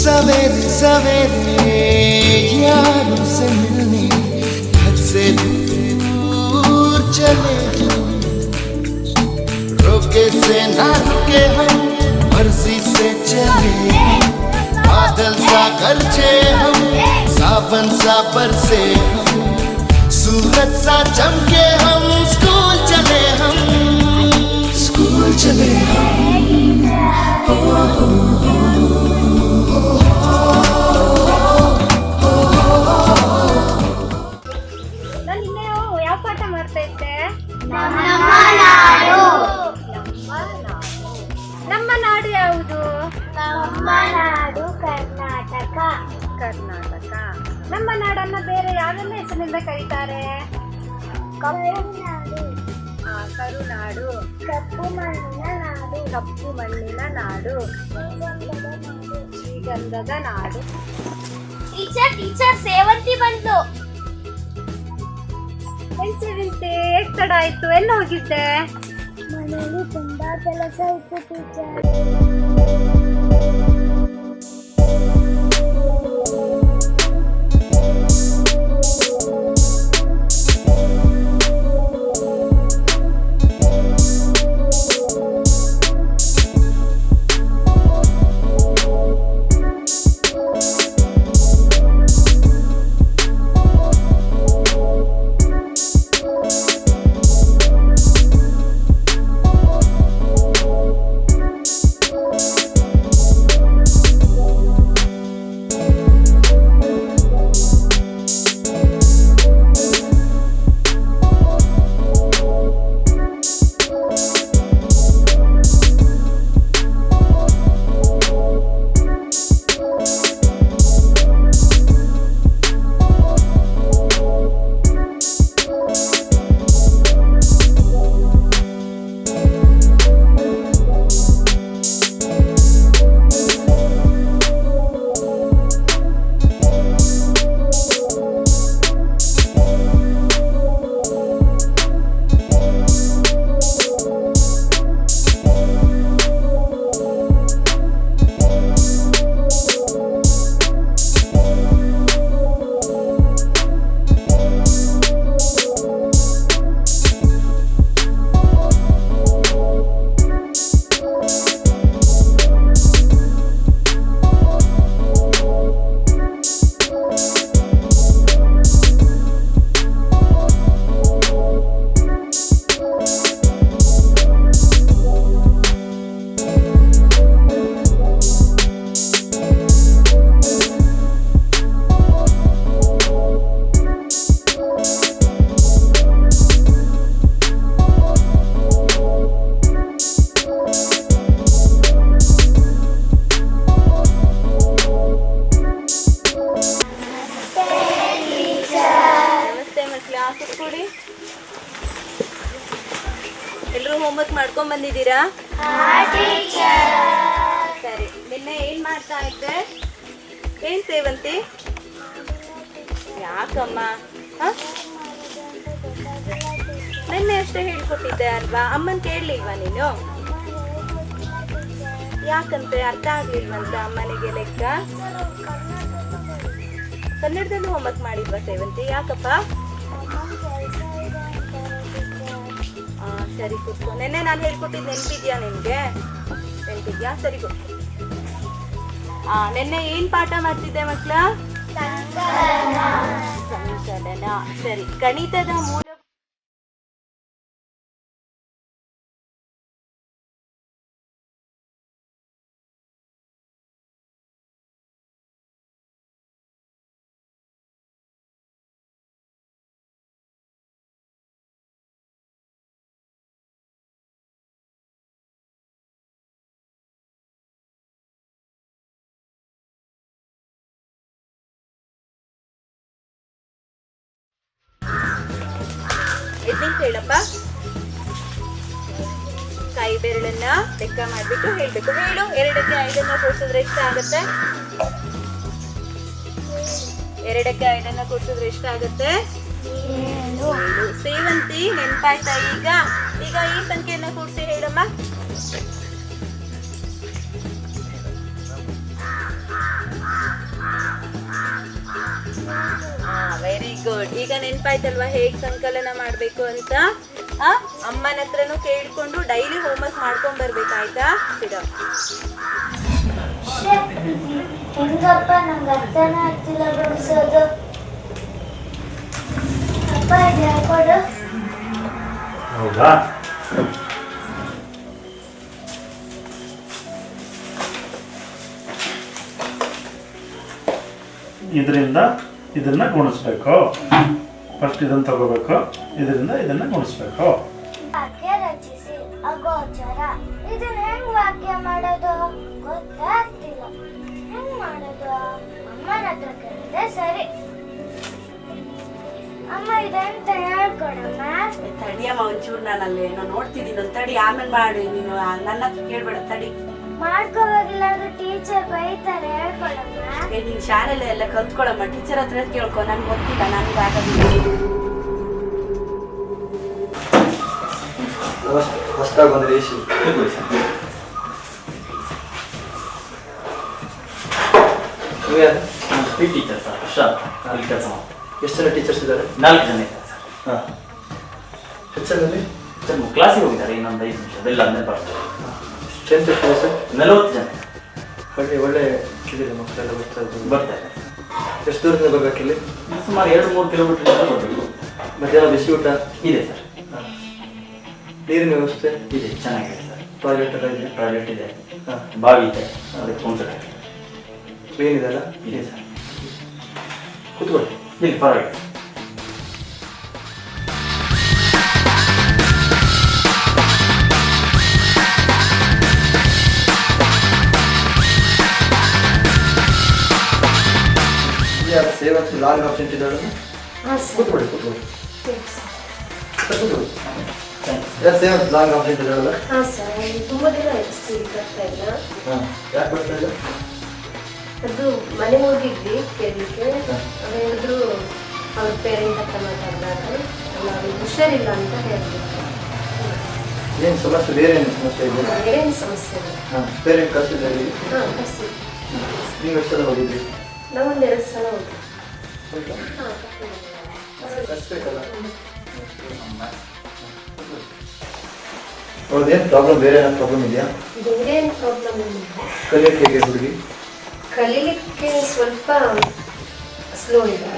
सवेरे सवेरे यारों से मिलने घर से दूर चले हम, रोके से ना रुके हम, मर्जी से चले बादल सा गरजे हम, सावन सा बरसे हम, सूरज सा चमके हम, स्कूल चले हम, स्कूल चले हम। ನಮ್ಮ ನಾಡು ಯಾವುದು? ನಮ್ಮ ನಾಡು ಕರ್ನಾಟಕ. ಕರ್ನಾಟಕ. ನಮ್ಮ ನಾಡನ್ನ ಬೇರೆ ಯಾವೆಲ್ಲ ಹೆಸರಿನಿಂದ ಕರೀತಾರೆ? ಕರುನಾಡು. ಕರುನಾಡು. ಕಪ್ಪು ಮಣ್ಣಿನ ನಾಡು. ಕಪ್ಪು ಮಣ್ಣಿನ ನಾಡು. ಶ್ರೀಗಂಧದ ನಾಡು. ಟೀಚರ್ ಸೇವಂತಿ ಬಂತು. ಸೇವಂತಿ ಎಷ್ಟು ತಡ ಆಯ್ತು? ಎಲ್ಲ ಹೋಗಿದ್ದೆ? ಮನೆಯಲ್ಲಿ ತುಂಬಾ ಕೆಲಸ ಇತ್ತು ಟೀಚರ್. ಎಲ್ಲರೂ ಹೋಮ್ವರ್ಕ್ ಮಾಡ್ಕೊಂಡ್ ಬಂದಿದ್ದೀರಾ? ಸರಿ, ನಿನ್ನೆ ಏನ್ ಮಾಡ್ತಾ ಇದ್ದೆ? ಏನ್ ಸೇವಂತಿ? ಯಾಕಮ್ಮ? ನಿನ್ನೆ ಅಷ್ಟೇ ಹೇಳ್ಕೊಟ್ಟಿದ್ದೆ ಅಲ್ವಾ? ಅಮ್ಮನ್ ಕೇಳಲಿಲ್ವಾ ನೀನು? ಯಾಕಂತೆ ಅರ್ಥ ಆಗ್ಲಿಲ್ವಂತ ಅಮ್ಮನಿಗೆ ಲೆಕ್ಕ? ಕನ್ನಡದಲ್ಲೂ ಹೋಮ್ವರ್ಕ್ ಮಾಡಿದ್ವಾ ಸೇವಂತಿ? ಯಾಕಪ್ಪ? ಸರಿ ಕೂತ್ಕೊ. ನೆನ್ನೆ ನಾನು ಹೇಳ್ಕೊಟ್ಟಿದ್ದು ನೆನಪಿದ್ಯಾ ನಿನ್ಗೆ? ನೆನಪಿದ್ಯಾ? ಸರಿ ಕೂತ್ಕೊ. ನೆನ್ನೆ ಏನ್ ಪಾಠ ಮಾಡ್ತಿದ್ದೆ ಮಕ್ಳ? ಸಂಕಲನ. ಸರಿ, ಗಣಿತದ ಮೂಲ ನಿಂತು ಹೇಳಪ್ಪ. ಕೈ ಬೆರಳನ್ನ ಲೆಕ್ಕ ಮಾಡ್ಬಿಟ್ಟು ಹೇಳ್ಬೇಕು. ಹೇಳು, 2ಕ್ಕೆ 5 ಕೂಡಿಸಿದ್ರೆ ಎಷ್ಟಾಗುತ್ತೆ? 2ಕ್ಕೆ 5 ಕೂಡಿಸಿದ್ರೆ ಎಷ್ಟಾಗುತ್ತೆ? 7. ಸೇವಂತಿ ನೆನ್ಪಾಯ್ತಾ? ಈಗ ಈ ಸಂಖ್ಯೆಯನ್ನ ಕೂಡಿಸಿ ಹೇಳಮ್ಮ. Very good. ಈಗ ನೆನ್ಪಾಯ್ತಲ್ವಾ ಹೇಗ್ ಸಂಕಲನ ಮಾಡ್ಬೇಕು ಅಂತ? ಅಮ್ಮನ ಹತ್ರನೂ ಕೇಳ್ಕೊಂಡು ಡೈಲಿ ಹೋಮ್ವರ್ಕ್ ಮಾಡ್ಕೊಂಡ್ ಬರ್ಬೇಕಾಯ್ತಾ? ಹೆಂಗಪ್ಪ ನಂಗೆ ಅರ್ಥನೇ ಆಗ್ತಿಲ್ಲ ಬಿಡಿಸೋದು. ಅಪ್ಪ ಇದು ಹೇಳ್ಕೊಡು. ಹೌದಾ? ಇದರಿಂದ ಇದನ್ನ ಗುಣಿಸ್ಬೇಕು. ಫಸ್ಟ್ ಇದನ್ನ ತಗೋಬೇಕು, ಇದರಿಂದ ಇದನ್ನ ಗುಣಿಸ್ಬೇಕು. ವಾಕ್ಯ ರಚಿಸಿ ಅಗೋಚರ. ಇದನ್ನ ಹೆಂಗ್ ವಾಕ್ಯ ಮಾಡೋದು ಗೊತ್ತಾಗ್ತಿಲ್ಲ. ಹೆಂಗ್ ಮಾಡೋದು? ಅಮ್ಮನ ಹತ್ರ ಕೇಳಿದ್ರೆ ಸರಿ. ಅಮ್ಮ ಇದಂತ ಹೇಳ್ಕೊಡಮ್ಮ. ತಡಿಯಮ್ಮ ಒಂಚೂರು, ನಾನಲ್ಲಿ ನೋಡ್ತಿದ್ದೀನಿ. ಒಂದು ತಡಿ, ಆಮೇಲೆ ಮಾಡಿ. ನೀನು ನನ್ನ ಹತ್ರ ಕೇಳ್ಬೇಡ, ತಡಿ. ಮಾಡ್ಕೋವಾಗಿಲ್ಲ ಅಂದ್ರೆ ಟೀಚರ್ ಬೈತಾರೆ. ಹೇಳ್ಕೊಡಮ್ಮ. ನೀನ್ ಶಾಲೆಲ್ಲ ಎಲ್ಲ ಕಲ್ತ್ಕೊಳಮ್ಮ. ಟೀಚರ್ ಹತ್ರ ಕೇಳ್ಕೊ. ನನ್ಗೆ ಗೊತ್ತಿಲ್ಲ, ನನ್ಗೆ ಆಗೋದಿಲ್ಲ. ಹೊಸದಾಗಿ ಬಂದ್ರೆ ಏಸಿ ಟೀಚರ್ ಸರ್, ವರ್ಷ ಅಲ್ಲಿ ಕೆಲಸ ಮಾಡಿ. ಎಷ್ಟು ಜನ ಟೀಚರ್ಸ್ ಇದ್ದಾರೆ? 4 ಜನ ಇದ್ದಾರೆ ಸರ್. ಹಾಂ. ಹೆಚ್ಚಲ್ಲಿ ಕ್ಲಾಸಿಗೆ ಹೋಗಿದ್ದಾರೆ. ಇನ್ನೊಂದು 5 ನಿಮಿಷ ಅದೆಲ್ಲ ಆದ್ಮೇಲೆ ಬರ್ತಾರೆ. ಸ್ಟ್ರೆಂತ್ ಎಷ್ಟಿದೆ ಸರ್? 40 ಜನ ಒಳ್ಳೆ ಇದಿದೆ, ಮಕ್ಕಳೆಲ್ಲ ಬರ್ತಾರೆ. ಬರ್ತಾರೆ. ಎಷ್ಟು ದೂರದಿಂದ ಬರ್ಬೇಕಿಲ್ಲಿ? ಸುಮಾರು 2-3 ಕಿಲೋಮೀಟರ್ ಬರಬೇಕು. ಮಧ್ಯಾಹ್ನ ಬಿಸಿ ಊಟ ಇದೆ ಸರ್. ನೀರಿನ ವ್ಯವಸ್ಥೆ ಇದೆ, ಚೆನ್ನಾಗಿದೆ ಸರ್. ಟಾಯ್ಲೆಟ್ ಎಲ್ಲ ಇದೆ? ಟಾಯ್ಲೆಟ್ ಇದೆ, ಹಾಂ. ಬಾವಿ ಇದೆ, ಅದಕ್ಕೆ ಪಂಪ್ಸೆಟ್ ಕ್ಲೀನ್ ಇದೆಲ್ಲ? ಇದೆ ಸರ್. ಕೂತ್ಕೊಳ್ಳಿ. ಇಲ್ಲಿ ಪರವಾಗಿಲ್ಲ. ಸೇವಂತಿ ಲಾಂಗ್ ಆಪ್ಷನ್ ಇದ್ದಾಳೆ. ಕೂತ್ಕೊಳ್ಳಿ. ಸೇವಂತಿ ಲಾಂಗ್ ಆಪ್ಷನ್ ಇದ್ದಾಳಲ್ಲ? ಹಾಂ ಸರ್, ತುಂಬ ದಿನ ಆಯ್ತು ಸ್ಕೂಲ್ ಬರ್ತಾ ಇಲ್ಲ. ಹಾಂ. ಯಾಕೆ ಬರ್ತಾ ಇಲ್ಲ? ಅದು ಮನೆ ಹೋಗಿದ್ವಿ ಕೇಳಲಿಕ್ಕೆ. ಅವ್ರು ಹೇಳಿದ್ರು ಅವ್ರ ಪೇರೆಂಟ್ ಹತ್ರ ಮಾತಾಡಿದಾಗ ಅವ್ರಿಗೆ ಹುಷಾರಿಲ್ಲ ಅಂತ ಹೇಳಿದ್ರು. ಏನು ಸಮಸ್ಯೆ? ಬೇರೆ ಏನು ಸಮಸ್ಯೆ ಇದೆ? ಏನು ಸಮಸ್ಯೆ ಇಲ್ಲ. ಹಾಂ. ಪೇರೆಂಟ್ ಕಳಿಸಿದ್ದಾರೆ? ಹಾಂ, ಕಳಿಸಿ. ನೀವು ಎಷ್ಟು ಸಲ ಹೋಗಿದ್ರಿ? ನಾವೊಂದು 2 ಸಲ ಹೋಗಿ. ಕಳಿಸ್ಬೇಕಲ್ಲ. ಅವ್ರದ್ದೇನು ಪ್ರಾಬ್ಲಮ್? ಬೇರೆ ಏನೋ ಪ್ರಾಬ್ಲಮ್ ಇದೆಯಾ? ಬೇರೆ ಏನು ಪ್ರಾಬ್ಲಮ್ ಇಲ್ಲ. ಕಲಿಯೋಕ್ಕೆ ಹೇಗೆ ಹುಡುಗಿ? ಕಲೀಲಿಕ್ಕೆ ಸ್ವಲ್ಪ ಸ್ಲೋ ಇದೆ.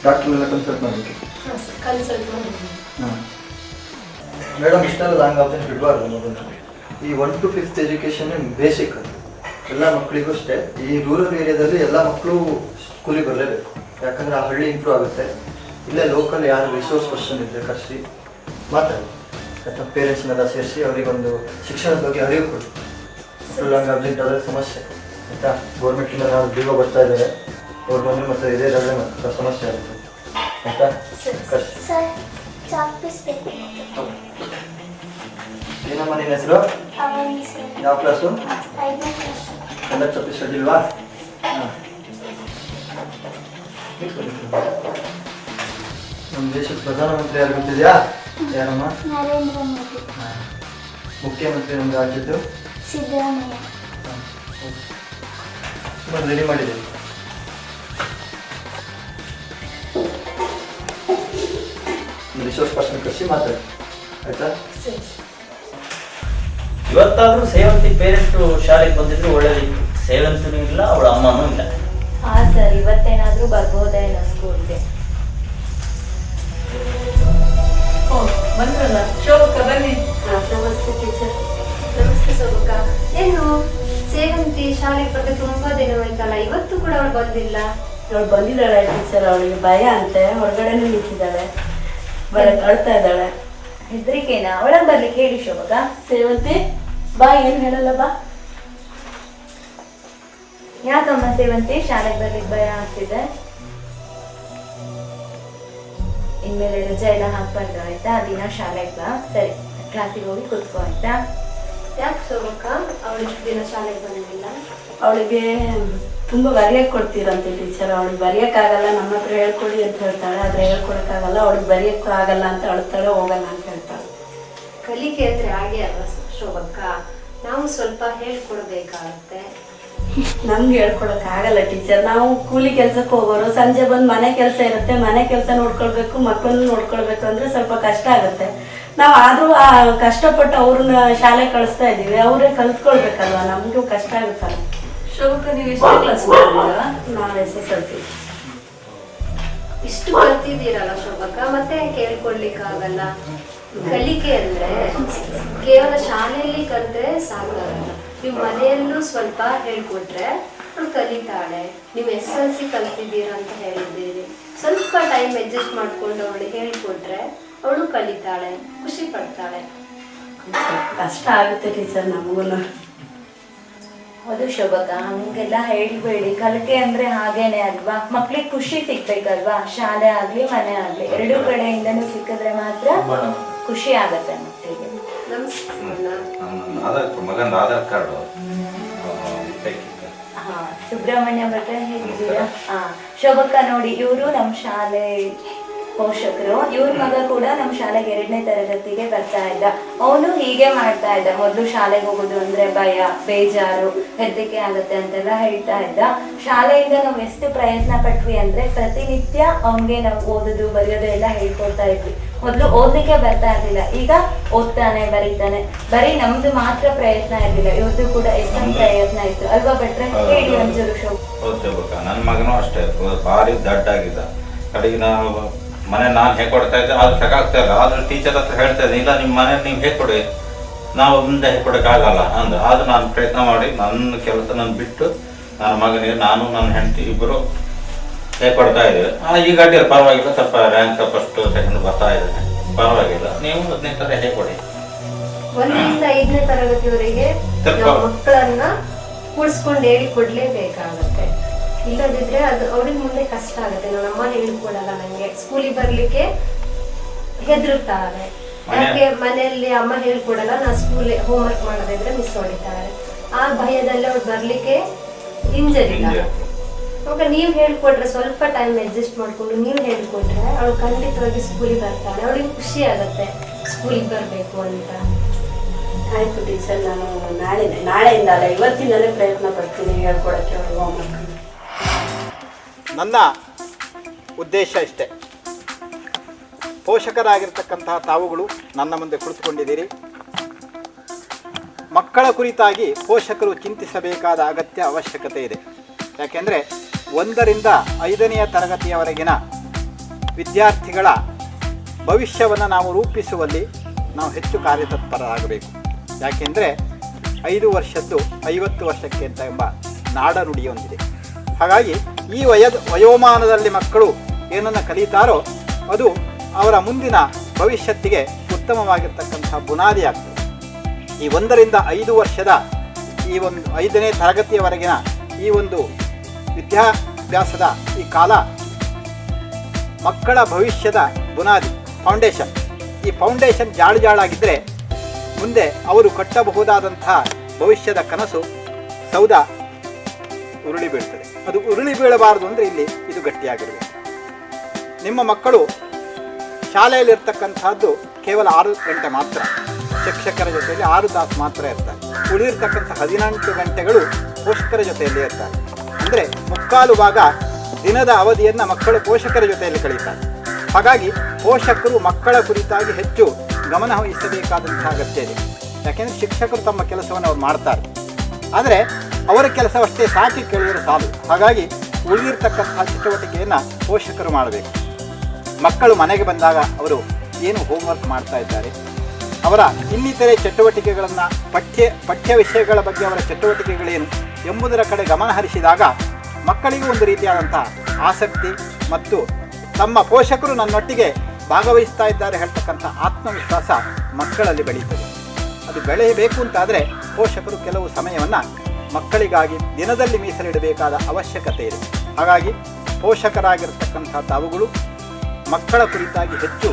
ಡಾಕ್ಟ್ರನ್ನೆಲ್ಲ ಕನ್ಸಲ್ಟ್ ಮಾಡಬೇಕು. ಹಾಂ ಸರ್, ಕನ್ಸಲ್ಟ್ ಮಾಡಿ. ಹಾಂ. ಮೇಡಮ್, ಇಷ್ಟೆಲ್ಲ ಲಾಂಗ್ ಆಪ್ಷನ್ ಬಿಡಬಾರ್ದು ಮಗನ. ಈ 1 to 5th ಎಜುಕೇಷನ್ ಬೇಸಿಕ್. ಎಲ್ಲ ಮಕ್ಕಳಿಗೂ ಅಷ್ಟೇ. ಈ ರೂರಲ್ ಏರಿಯಾದಲ್ಲಿ ಎಲ್ಲ ಮಕ್ಕಳು ಸ್ಕೂಲಿಗೆ ಬರಲೇಬೇಕು. ಯಾಕಂದರೆ ಆ ಹಳ್ಳಿ ಇಂಪ್ರೂವ್ ಆಗುತ್ತೆ. ಇಲ್ಲೇ ಲೋಕಲ್ ಯಾರು ರಿಸೋರ್ಸ್ ಪರ್ಸನ್ ಇದ್ದರೆ ಕರೆಸಿ ಮಾತಾಡಿ. ಅಥವಾ ಪೇರೆಂಟ್ಸ್ನೆಲ್ಲ ಸೇರಿಸಿ ಅವರಿಗೊಂದು ಶಿಕ್ಷಣದ ಬಗ್ಗೆ ಅರಿವು ಕೊಡಿ. ಲಾಂಗ್ ಆಬ್ಸೆಂಟ್ ಆದರೆ ಸಮಸ್ಯೆ ಆಯಿತಾ? ಗೌರ್ಮೆಂಟಿಂದ ನಾವು ಡಿಒ ಬರ್ತಾ ಇದ್ದಾರೆ, ಅವ್ರು ಬಂದರೆ ಮತ್ತು ಇದೇ ಮತ್ತೆ ಸಮಸ್ಯೆ ಆಗುತ್ತೆ ಆಯಿತಾ? ಕಷ್ಟ. ಸರ್, ಚಾಕ್ ಪೀಸ್ ಬೇಕು. ಏನಮ್ಮ ನಿನ್ನ ಹೆಸರು? ಅವನಿ ಸರ್. ಯಾವ ಕ್ಲಾಸು? 5ನೇ ಕ್ಲಾಸ್. ಕನ್ನಡ ಚಾಪೀಸ್ ಅಡ್ಡಿಲ್ವಾ? ಹಾಂ. ನಮ್ಮ ದೇಶದ ಪ್ರಧಾನಮಂತ್ರಿ ಯಾರು ಗೊತ್ತಿದೆಯಾ? ಯಾರಮ್ಮ? ನರೇಂದ್ರ ಮೋದಿ. ಮುಖ್ಯಮಂತ್ರಿ ನಮ್ಮ ರಾಜ್ಯದ್ದು? ಸಿದ್ದರಾಮಯ್ಯ. ಸುಮಾರು ರೆಡಿ ಮಾಡಿದ್ದೀವಿ. ರಿಸೋರ್ಸ್ ಪರ್ಸನ್ ಕಳಿಸಿ ಮಾತಾಡಿ ಆಯ್ತಾ? ಇವತ್ತಾದ್ರೂ ಸೇವಂತಿ ಪೇರೆಂಟ್ ಶಾಲೆಗೆ ಬಂದಿದ್ರು ಒಳ್ಳೇದಿತ್ತು. ಸೇವಂತಿನೂ ಇಲ್ಲ, ಅವಳ ಅಮ್ಮನೂ ಇಲ್ಲ. ಹಾಂ ಸರ್, ಇವತ್ತೇನಾದರೂ ಬರ್ಬೋದೇನೋ ಸ್ಕೂಲ್ಗೆ. ಬಂದ್ರಲ್ಲ ಶೋಭಕ್ಕ, ಬನ್ನಿ. ನಮಸ್ತೆ ಟೀಚರ್. ನಮಸ್ತೆ ಶೋಭಕ್ಕ. ಏನು ಸೇವಂತಿ ಶಾಲೆಗೆ ಬರ್ತದೆ ತುಂಬಾ ದಿನವಾಯ್ತಲ್ಲ, ಇವತ್ತು ಕೂಡ ಅವಳು ಬಂದಿಲ್ಲ. ಅವಳು ಬಂದಿದ್ದಾಳೆ ಟೀಚರ್. ಅವಳಿಗೆ ಭಯ ಅಂತೆ, ಹೊರಗಡೆನೂ ನಿಂತಿದ್ದಾಳೆ, ಬರಕ್ಕೆ ಅಳ್ತಾ ಇದ್ದಾಳೆ. ಹೆದರಿಕೆನಾ? ಒಳಗೆ ಬರ್ಲಿಕ್ಕೆ ಹೇಳಿ ಶೋಭಕ್ಕ. ಸೇವಂತಿ ಬಾ, ಏನು ಹೇಳಲ್ಲ ಬಾ. ಯಾಕಮ್ಮ ಸೇವಂತಿ ಶಾಲೆಗೆ ಬರ್ಲಿಕ್ಕೆ ಭಯ ಆಗ್ತಿದೆ? ಇನ್ಮೇಲೆ ರಜೆ ಎಲ್ಲ ಹಾಕ್ಬಾರ್ದು ಆಯ್ತಾ, ದಿನ ಶಾಲೆಗೆ ಬಾ. ಸರಿ, ಕ್ಲಾಸಿಗೆ ಹೋಗಿ ಕೂತ್ಕೋ ಆಯ್ತಾ. ಯಾಕೆ ಶೋಭಕ್ಕ ಅವಳು ದಿನ ಶಾಲೆಗೆ ಬಂದಿಲ್ಲ? ಅವಳಿಗೆ ತುಂಬ ಬರೆಯಕ್ಕೆ ಕೊಡ್ತೀರಂತೆ ಟೀಚರ್. ಅವಳಿಗೆ ಬರೆಯೋಕ್ಕಾಗಲ್ಲ, ನಮ್ಮ ಹತ್ರ ಹೇಳ್ಕೊಡಿ ಅಂತ ಹೇಳ್ತಾಳೆ, ಆದರೆ ಹೇಳ್ಕೊಡೋಕ್ಕಾಗಲ್ಲ. ಅವಳಿಗೆ ಬರೆಯೋಕ್ಕೂ ಆಗಲ್ಲ ಅಂತ ಅಳ್ತಾಳೆ, ಹೋಗಲ್ಲ ಅಂತ ಹೇಳ್ತಾಳೆ. ಕಲಿಕೆ ಅಂದ್ರೆ ಹಾಗೆ ಅಲ್ವಾ ಶೋಭಕ್ಕ, ನಾವು ಸ್ವಲ್ಪ ಹೇಳ್ಕೊಡ್ಬೇಕಾಗತ್ತೆ. ನಮ್ಗೆ ಹೇಳ್ಕೊಡೋಕ್ಕಾಗಲ್ಲ ಟೀಚರ್. ನಾವು ಕೂಲಿ ಕೆಲಸಕ್ಕೆ ಹೋಗೋರು, ಸಂಜೆ ಬಂದು ಮನೆ ಕೆಲಸ ಇರುತ್ತೆ, ಮನೆ ಕೆಲಸ ನೋಡ್ಕೊಳ್ಬೇಕು, ಮಕ್ಕಳನ್ನು ನೋಡ್ಕೊಳ್ಬೇಕು ಅಂದರೆ ಸ್ವಲ್ಪ ಕಷ್ಟ ಆಗುತ್ತೆ. ನಾವು ಆದರೂ ಆ ಕಷ್ಟಪಟ್ಟು ಅವ್ರನ್ನ ಶಾಲೆ ಕಳಿಸ್ತಾ ಇದ್ದೀವಿ, ಅವರೇ ಕಲ್ತ್ಕೊಳ್ಬೇಕಲ್ವ, ನಮಗೂ ಕಷ್ಟ ಆಗುತ್ತಲ್ಲ. ಶೋಭಕ್ಕ ನೀವು ಎಷ್ಟು ಕ್ಲಾಸ್ ಮಾಡಿದ್ದೀರಾ? ನಾವು SSLC. ಇಷ್ಟು ಕಲ್ತಿದ್ದೀರಲ್ಲ ಶೋಭಕ್ಕ, ಮತ್ತೆ ಕೇಳ್ಕೊಡ್ಲಿಕ್ಕಾಗಲ್ಲ. ಕಲಿಕೆ ಅಂದ್ರೆ ಕೇವಲ ಶಾಲೆಯಲ್ಲಿ ಕಲಿತ್ರೆ ಸಾಕಾಗಲ್ಲ, ನೀವು ಮನೆಯಲ್ಲೂ ಸ್ವಲ್ಪ ಹೇಳ್ಕೊಟ್ರೆ ಅವಳು ಕಲಿತಾಳೆ. ನೀವು SSLC ಕಲ್ತಿದ್ದೀರಾ ಅಂತ ಹೇಳಿದ್ದೀರಿ, ಸ್ವಲ್ಪ ಟೈಮ್ ಅಡ್ಜಸ್ಟ್ ಮಾಡ್ಕೊಂಡು ಅವಳಿಗೆ ಹೇಳ್ಕೊಟ್ರೆ ಅವಳು ಕಲಿತಾಳೆ, ಖುಷಿ ಪಡ್ತಾಳೆ. ಕಷ್ಟ ಆಗುತ್ತೆ ಟೀಚರ್ ನಮಗೂ. ಹೌದು ಶೋಭಕ್ಕ, ಹಂಗೆಲ್ಲ ಹೇಳ್ಬೇಡಿ. ಕಲಿಕೆ ಅಂದ್ರೆ ಹಾಗೇನೆ ಅಲ್ವಾ, ಮಕ್ಳಿಗೆ ಖುಷಿ ಸಿಗ್ಬೇಕಲ್ವಾ. ಶಾಲೆ ಆಗ್ಲಿ ಮನೆ ಆಗ್ಲಿ ಎರಡೂ ಕಡೆಯಿಂದನೂ ಸಿಕ್ಕಿದ್ರೆ ಮಾತ್ರ ಖುಷಿ ಆಗತ್ತೆ ಮಕ್ಕಳಿಗೆ. ಮಗನ ಆಧಾರ್ ಕಾರ್ಡ್ ಹಾ, ಸುಬ್ರಹ್ಮಣ್ಯ ಭಟ್ರೆ ಹೇಗಿದ್ದೀರಾ? ಶೋಭಕ್ಕ ನೋಡಿ, ಇವರು ನಮ್ಮ ಶಾಲೆ ಪೋಷಕರು. ಇವ್ರ ಮಗ ಕೂಡ ನಮ್ಮ ಶಾಲೆಗೆ 2ನೇ ತರಗತಿಗೆ ಬರ್ತಾ ಇದ್ದ. ಅವನು ಹೀಗೆ ಮಾಡ್ತಾ ಇದ್ದ. ಮೊದಲು ಶಾಲೆಗೆ ಹೋಗೋದು ಅಂದ್ರೆ ಭಯ, ಬೇಜಾರು, ಹೆದರಿಕೆ ಆಗತ್ತೆ ಅಂತೆಲ್ಲ ಹೇಳ್ತಾ ಇದ್ದ. ಶಾಲೆಯಿಂದ ನಾವು ಎಷ್ಟು ಪ್ರಯತ್ನ ಪಟ್ವಿ ಅಂದ್ರೆ ಪ್ರತಿನಿತ್ಯ ಅವನ್ಗೆ ನಾವು ಓದೋದು ಬರೆಯೋದು ಎಲ್ಲ ಹೇಳ್ಕೊಡ್ತಾ ಇದ್ವಿ. ಮೊದಲು ಓದ್ಲಿಕ್ಕೆ ಬರ್ತಾ ಇರ್ಲಿಲ್ಲ, ಈಗ ಓದ್ತಾನೆ ಬರೀತಾನೆ. ಬರೀ ನಮ್ದು ಮಾತ್ರ ಪ್ರಯತ್ನ ಇರ್ಲಿಲ್ಲ, ಇವ್ರದ್ದು ಕೂಡ ಎಷ್ಟೊಂದು ಪ್ರಯತ್ನ ಇತ್ತು ಅಲ್ವಾ ಭಟ್ರೆ? ಹೇಳಿ ಒಂಚೂರು ಶೋಭಕ್ಕ. ನನ್ನ ಮಗನೂ ಅಷ್ಟೇ ಭಾರಿ ದಡ್ಡ ಆಗಿದ್ದ. ಕಡೆಗೆ ನಾವು ಮನೆ ನಾನು ಹೇಳ್ಕೊಡ್ತಾ ಇದ್ದೆ, ಅದು ಸಾಕಾಗ್ತಾ ಇಲ್ಲ. ಆದ್ರೆ ಟೀಚರ್ ಹತ್ರ ಹೇಳ್ತಾ ಇದ್ದೆ, ಇಲ್ಲ ನಿಮ್ಮ ಮನೆ ನೀವು ಹೇಳ್ಕೊಡಿ, ನಾವು ಮುಂದೆ ಹೇಳ್ಕೊಡಕ್ಕಾಗಲ್ಲ ಅಂದ. ಆದ್ರೆ ನಾನು ಪ್ರಯತ್ನ ಮಾಡಿ ನನ್ನ ಕೆಲಸ ನಾನು ಬಿಟ್ಟು ನನ್ನ ಮಗನಿಗೆ ನಾನು ನನ್ನ ಹೆಂಡತಿ ಇಬ್ಬರು ಹೇಳ್ಕೊಡ್ತಾ ಇದ್ದೇವೆ. ಈಗ ಅಡ್ಡಿಲ್ಲ, ಪರವಾಗಿಲ್ಲ, ಸ್ವಲ್ಪ ರ್ಯಾಂಕ್ ಫಸ್ಟ್ ಸೆಕೆಂಡ್ ಬರ್ತಾ ಇದ್ದೇನೆ, ಪರವಾಗಿಲ್ಲ. ನೀವು 15ನೇ ತರಗತಿ ಹೇಳ್ಕೊಡಿ. 1ರಿಂದ 5ನೇ ತರಗತಿವರೆಗೆ ನಾವು ಮಕ್ಕಳನ್ನ ಕೂಡಿಸ್ಕೊಂಡು ಹೇಳಿ ಕೊಡ್ಲೇಬೇಕಾಗತ್ತೆ. ಇಲ್ಲದಿದ್ರೆ ಅದು ಅವ್ರಿಗೆ ಮುಂದೆ ಕಷ್ಟ ಆಗುತ್ತೆ. ನಮ್ಮ ಹೇಳ್ಕೊಡಲ್ಲ, ನಂಗೆ ಸ್ಕೂಲಿಗೆ ಬರ್ಲಿಕ್ಕೆ ಹೆದರುತ್ತಾರೆ. ಯಾಕೆ ಮನೆಯಲ್ಲಿ ಅಮ್ಮ ಹೇಳ್ಕೊಡಲ್ಲ, ನಾ ಸ್ಕೂಲ್ ಹೋಮ್ವರ್ಕ್ ಮಾಡೋದಿದ್ರೆ ಮಿಸ್ ಹೊಡಿತಾರೆ. ಆ ಭಯದಲ್ಲಿ ಅವ್ರು ಬರ್ಲಿಕ್ಕೆ ಹಿಂಜರಿತಾರೆ. ಅವಾಗ ನೀವು ಹೇಳ್ಕೊಟ್ರೆ, ಸ್ವಲ್ಪ ಟೈಮ್ ಅಡ್ಜಸ್ಟ್ ಮಾಡ್ಕೊಂಡು ನೀವು ಹೇಳ್ಕೊಟ್ರೆ ಅವಳು ಖಂಡಿತವಾಗಿ ಸ್ಕೂಲಿಗೆ ಬರ್ತಾಳೆ. ಅವಳಿಗೆ ಖುಷಿ ಆಗತ್ತೆ ಸ್ಕೂಲಿಗೆ ಬರಬೇಕು ಅಂತ. ಆಯ್ತು ಟೀಚರ್, ನಾನು ನಾಳೆಯಿಂದ ಅಲ್ಲ ಇವತ್ತಿಂದಲೇ ಪ್ರಯತ್ನ ಪಡ್ತೀನಿ ಹೇಳ್ಕೊಡಕ್ಕೆ ಅವಳು ಹೋಮ್ವರ್ಕ್. ನನ್ನ ಉದ್ದೇಶ ಇಷ್ಟೇ. ಪೋಷಕರಾಗಿರ್ತಕ್ಕಂತಹ ತಾವುಗಳು ನನ್ನ ಮುಂದೆ ಕುಳಿತುಕೊಂಡಿದ್ದೀರಿ. ಮಕ್ಕಳ ಕುರಿತಾಗಿ ಪೋಷಕರು ಚಿಂತಿಸಬೇಕಾದ ಅಗತ್ಯ ಅವಶ್ಯಕತೆ ಇದೆ. ಯಾಕೆಂದರೆ 1ರಿಂದ 5ನೇ ತರಗತಿಯವರೆಗಿನ ವಿದ್ಯಾರ್ಥಿಗಳ ಭವಿಷ್ಯವನ್ನು ನಾವು ರೂಪಿಸುವಲ್ಲಿ ನಾವು ಹೆಚ್ಚು ಕಾರ್ಯತತ್ಪರರಾಗಬೇಕು. ಯಾಕೆಂದರೆ 5 ವರ್ಷದ್ದು 50 ವರ್ಷಕ್ಕೆ ಅಂತ ಎಂಬ ನಾಡನುಡಿಯೊಂದಿದೆ. ಹಾಗಾಗಿ ಈ ವಯೋಮಾನದಲ್ಲಿ ಮಕ್ಕಳು ಏನನ್ನು ಕಲಿತಾರೋ ಅದು ಅವರ ಮುಂದಿನ ಭವಿಷ್ಯತ್ತಿಗೆ ಉತ್ತಮವಾಗಿರ್ತಕ್ಕಂಥ ಬುನಾದಿ ಆಗ್ತದೆ. ಈ 1ರಿಂದ 5 ವರ್ಷದ ಈ ಒಂದು 5ನೇ ತರಗತಿಯವರೆಗಿನ ಈ ಒಂದು ವಿದ್ಯಾಭ್ಯಾಸದ ಈ ಕಾಲ ಮಕ್ಕಳ ಭವಿಷ್ಯದ ಬುನಾದಿ, ಫೌಂಡೇಶನ್. ಈ ಫೌಂಡೇಶನ್ ಜಾಳಾಗಿದ್ದರೆ ಮುಂದೆ ಅವರು ಕಟ್ಟಬಹುದಾದಂತಹ ಭವಿಷ್ಯದ ಕನಸು ಸೌಧ ಉರುಳಿ ಬೀಳ್ತದೆ. ಅದು ಉರುಳಿ ಬೀಳಬಾರದು ಅಂದರೆ ಇಲ್ಲಿ ಇದು ಗಟ್ಟಿಯಾಗಿರಬೇಕು. ನಿಮ್ಮ ಮಕ್ಕಳು ಶಾಲೆಯಲ್ಲಿರ್ತಕ್ಕಂಥದ್ದು ಕೇವಲ 6 ಗಂಟೆ ಮಾತ್ರ, ಶಿಕ್ಷಕರ ಜೊತೆಯಲ್ಲಿ 6 ತಾಸು ಮಾತ್ರ ಇರ್ತಾರೆ. ಉಳಿದಿರ್ತಕ್ಕಂಥ 18 ಗಂಟೆಗಳು ಪೋಷಕರ ಜೊತೆಯಲ್ಲಿ ಇರ್ತಾರೆ. ಅಂದರೆ 3/4 ಭಾಗ ದಿನದ ಅವಧಿಯನ್ನು ಮಕ್ಕಳು ಪೋಷಕರ ಜೊತೆಯಲ್ಲಿ ಕಳೀತಾರೆ. ಹಾಗಾಗಿ ಪೋಷಕರು ಮಕ್ಕಳ ಕುರಿತಾಗಿ ಹೆಚ್ಚು ಗಮನ ವಹಿಸಬೇಕಾದಂಥ ಅಗತ್ಯ ಇದೆ. ಯಾಕೆಂದರೆ ಶಿಕ್ಷಕರು ತಮ್ಮ ಕೆಲಸವನ್ನು ಅವ್ರು ಮಾಡ್ತಾರೆ, ಆದರೆ ಅವರ ಕೆಲಸವಷ್ಟೇ ಸಾಕಿ ಕೇಳಿದರೆ ಸಾಲು. ಹಾಗಾಗಿ ಉಳಿದಿರ್ತಕ್ಕಂಥ ಚಟುವಟಿಕೆಯನ್ನು ಪೋಷಕರು ಮಾಡಬೇಕು. ಮಕ್ಕಳು ಮನೆಗೆ ಬಂದಾಗ ಅವರು ಏನು ಹೋಮ್ವರ್ಕ್ ಮಾಡ್ತಾ ಇದ್ದಾರೆ, ಅವರ ಇನ್ನಿತರೆ ಚಟುವಟಿಕೆಗಳನ್ನು ಪಠ್ಯ ವಿಷಯಗಳ ಬಗ್ಗೆ ಅವರ ಚಟುವಟಿಕೆಗಳೇನು ಎಂಬುದರ ಕಡೆ ಗಮನ ಹರಿಸಿದಾಗ ಮಕ್ಕಳಿಗೂ ಒಂದು ರೀತಿಯಾದಂಥ ಆಸಕ್ತಿ ಮತ್ತು ತಮ್ಮ ಪೋಷಕರು ನನ್ನೊಟ್ಟಿಗೆ ಭಾಗವಹಿಸ್ತಾ ಇದ್ದಾರೆ ಹೇಳ್ತಕ್ಕಂಥ ಆತ್ಮವಿಶ್ವಾಸ ಮಕ್ಕಳಲ್ಲಿ ಬೆಳೀತದೆ. ಅದು ಬೆಳೆಯಬೇಕು ಅಂತಾದರೆ ಪೋಷಕರು ಕೆಲವು ಸಮಯವನ್ನು ಮಕ್ಕಳಿಗಾಗಿ ದಿನದಲ್ಲಿ ಮೀಸಲಿಡಬೇಕಾದ ಅವಶ್ಯಕತೆ ಇದೆ. ಹಾಗಾಗಿ ಪೋಷಕರಾಗಿರ್ತಕ್ಕಂಥ ತಾವುಗಳು ಮಕ್ಕಳ ಕುರಿತಾಗಿ ಹೆಚ್ಚು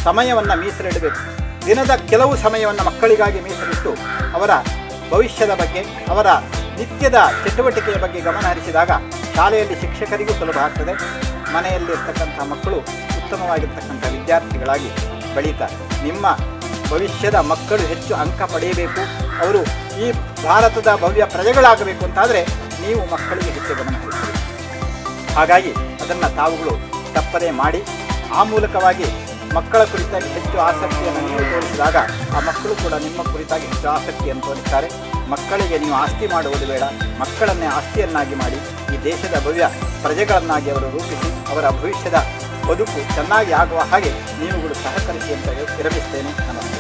ಸಮಯವನ್ನು ಮೀಸಲಿಡಬೇಕು. ದಿನದ ಕೆಲವು ಸಮಯವನ್ನು ಮಕ್ಕಳಿಗಾಗಿ ಮೀಸಲಿಟ್ಟು ಅವರ ಭವಿಷ್ಯದ ಬಗ್ಗೆ, ಅವರ ನಿತ್ಯದ ಚಟುವಟಿಕೆಯ ಬಗ್ಗೆ ಗಮನ ಹರಿಸಿದಾಗ ಶಾಲೆಯಲ್ಲಿ ಶಿಕ್ಷಕರಿಗೂ ಸುಲಭ ಆಗ್ತದೆ. ಮನೆಯಲ್ಲಿರ್ತಕ್ಕಂಥ ಮಕ್ಕಳು ಉತ್ತಮವಾಗಿರ್ತಕ್ಕಂಥ ವಿದ್ಯಾರ್ಥಿಗಳಾಗಿ ಬೆಳೀತಾರೆ. ನಿಮ್ಮ ಭವಿಷ್ಯದ ಮಕ್ಕಳು ಹೆಚ್ಚು ಅಂಕ ಪಡೆಯಬೇಕು, ಅವರು ಈ ಭಾರತದ ಭವ್ಯ ಪ್ರಜೆಗಳಾಗಬೇಕು ಅಂತಾದರೆ ನೀವು ಮಕ್ಕಳಿಗೆ ಹೆಚ್ಚು ಗಮನ ಹರಿಸಬೇಕು. ಹಾಗಾಗಿ ಅದನ್ನು ತಾವುಗಳು ತಪ್ಪದೇ ಮಾಡಿ ಆ ಮೂಲಕವಾಗಿ ಮಕ್ಕಳ ಕುರಿತಾಗಿ ಹೆಚ್ಚು ಆಸಕ್ತಿಯನ್ನು ನೀವು ತೋರಿಸಿದಾಗ ಆ ಮಕ್ಕಳು ಕೂಡ ನಿಮ್ಮ ಕುರಿತಾಗಿ ಹೆಚ್ಚು ಆಸಕ್ತಿಯನ್ನು ತೋರಿಸ್ತಾರೆ. ಮಕ್ಕಳಿಗೆ ನೀವು ಆಸ್ತಿ ಮಾಡುವುದು ಬೇಡ, ಮಕ್ಕಳನ್ನೇ ಆಸ್ತಿಯನ್ನಾಗಿ ಮಾಡಿ ಈ ದೇಶದ ಭವ್ಯ ಪ್ರಜೆಗಳನ್ನಾಗಿ ಅವರು ರೂಪಿಸಿ ಅವರ ಭವಿಷ್ಯದ ಬದುಕು ಚೆನ್ನಾಗಿ ಆಗುವ ಹಾಗೆ ನೀವುಗಳು ಸಹಕರಿಸಿ ಅಂತ ವಿರಮಿಸ್ತೇನೆ. ನಮಸ್ತೆ.